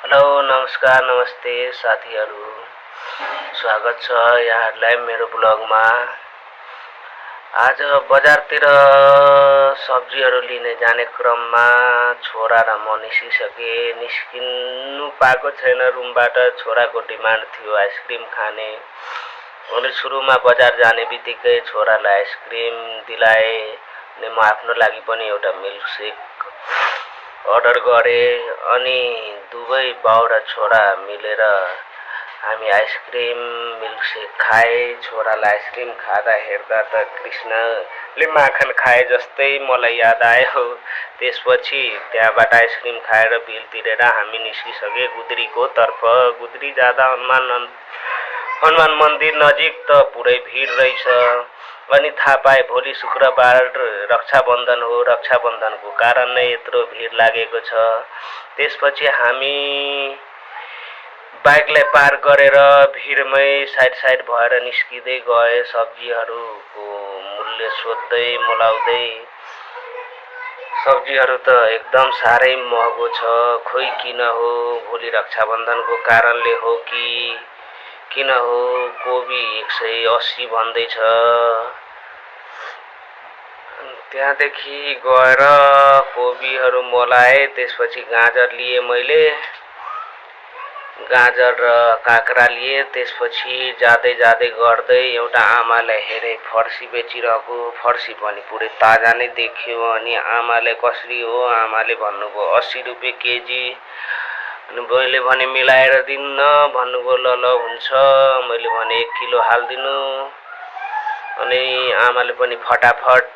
Hello नमस्कार नमस्ते साथीहरू, स्वागत छ यहाँहरूलाई मेरो ब्लगमा। आज बजारतिर सब्जीहरू लिने जाने क्रममा छोरा र म निस्किनु पाएको छैन रुमबाट। छोराको डिमान्ड थियो आइसक्रिम खाने, अनि सुरुमा बजार जाने बित्तिकै छोरालाई आइसक्रिम दिलाए अनि म आफ्नो लागि पनि एउटा मिल्कसेक अर्डर गरे। अनि दुवै बाउ र छोरा मिलेर हामी आइसक्रिम मिल्कसेक खाए। छोरालाई आइसक्रिम खाँदा हेर्दा त कृष्णले माखन खाए जस्तै मलाई याद आयो। त्यसपछि त्यहाँबाट आइसक्रिम खाएर बिल तिरेर हामी निस्किसके गुद्रीको तर्फ। गुद्री जाँदा हनुमान मन्दिर नजिक त पुरै भिड रहेछ। अनि थाहा पाए भोलि शुक्रबार रक्षाबन्धन हो, रक्षाबन्धनको कारण नै यत्रो भिड लागेको छ। त्यसपछि हामी बाइकलाई पार्क गरेर भिडमै साइड भएर निस्किँदै गए। सब्जीहरूको मूल्य सोध्दै मोलाउँदै। सब्जीहरू त एकदम साह्रै महँगो छ, खोइ किन हो, भोलि रक्षाबन्धनको कारणले हो कि किन हो। कोबी 180 भन्दैछ। त्यहाँदेखि गएर कोबीहरू मोलाए। त्यसपछि गाजर लिए मैले, गाजर र काँक्रा लिए। त्यसपछि जाँदै गर्दै एउटा आमालाई हेरेँ फर्सी बेचिरहेको। फर्सी पनि पुरै ताजा नै देखियो। अनि आमाले कसरी हो, आमाले भन्नुभयो 80 रुपियाँ केजी। अनि मैले भने मिलाएर दिन्न भन्नुभयो। ल हुन्छ। मैले भने 1 किलो हालिदिनु। अनि आमाले पनि फटाफट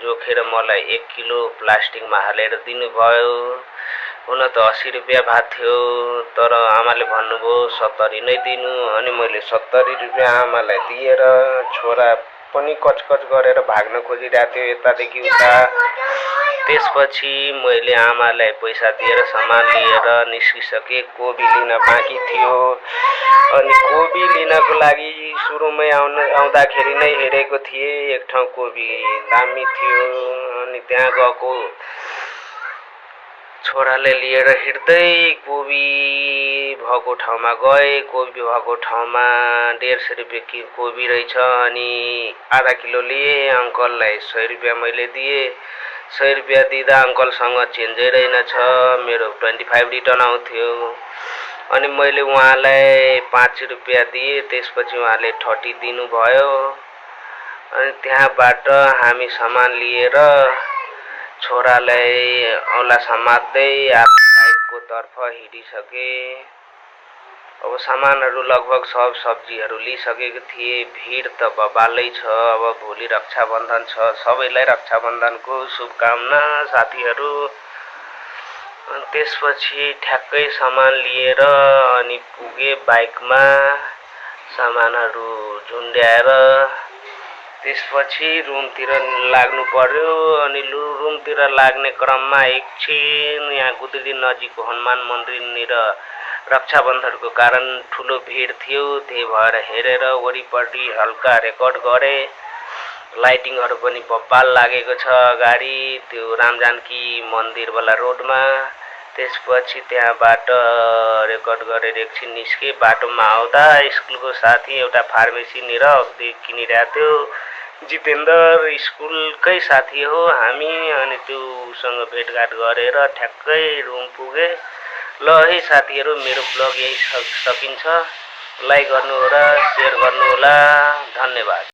जोखेर मलाई 1 किलो प्लास्टिकमा हालेर दिनुभयो। हुन त 80 रुपियाँ भएको थियो, तर आमाले भन्नुभयो 70 नै दिनु। अनि मैले 70 रुपियाँ आमालाई दिएर छोरा पनि कचकच गरेर भाग्न खोजिरहेको थियो यतादेखि उता। त्यसपछि मैले आमालाई पैसा दिएर सामान लिएर निस्किसके। कोबी लिन बाँकी थियो। अनि कोबी लिनको लागि सुरुमै आउँदाखेरि नै हेरेको थिएँ, एक ठाउँ कोबी दामी थियो। अनि त्यहाँ गएको छोराले लिएर हिँड्दै कोबी भएको ठाउँमा गए। कोबी भएको ठाउँमा 150 रुपियाँ कोबी रहेछ। अनि आधा किलो लिए। अङ्कललाई 100 रुपियाँ मैले दिएँ। 100 रुपियाँ दिँदा अङ्कलसँग चेन्जै रहेनछ। मेरो 25 रिटर्न आउँथ्यो। अनि मैले उहाँलाई 5 रुपियाँ दिएँ। त्यसपछि उहाँले 30 दिनुभयो। अनि त्यहाँबाट हामी सामान लिएर छोरालाई औला समात्दै बाइकको तर्फ हिँडिसके। अब सामानहरू लगभग सब सब्जीहरू लिइसकेको थिएँ। भिड त बबालै छ। अब भोलि रक्षाबन्धन छ। सबैलाई रक्षाबन्धनको शुभकामना साथीहरू। त्यसपछि ठ्याक्कै सामान लिएर अनि पुगे बाइकमा सामानहरू झुन्ड्याएर। त्यसपछि रुमतिर लाग्नु पर्यो। अनि रुमतिर लाग्ने क्रममा एकछिन यहाँ गुद्री नजिकको हनुमान मन्दिरनिर रक्षाबन्धनको कारण ठुलो भिड थियो। त्यही भएर हेरेर वरिपरि हल्का रेकर्ड गरे। लाइटिङहरू पनि बब्बाल लागेको छ अगाडि त्यो रामजानकी मन्दिरवाला रोडमा। त्यसपछि त्यहाँबाट रेकर्ड गरेर एकछिन निस्के। बाटोमा आउँदा स्कुलको साथी एउटा फार्मेसीनिर किनिरहेको थियो। जितेन्द्र स्कुलकै साथी हो हामी। अनि त्योसँग भेटघाट गरेर ठ्याक्कै रुम पुगे। ल है साथीहरू, मेरो ब्लग यही सकिन्छ। लाइक गर्नुहोला, सेयर गर्नुहोला। धन्यवाद।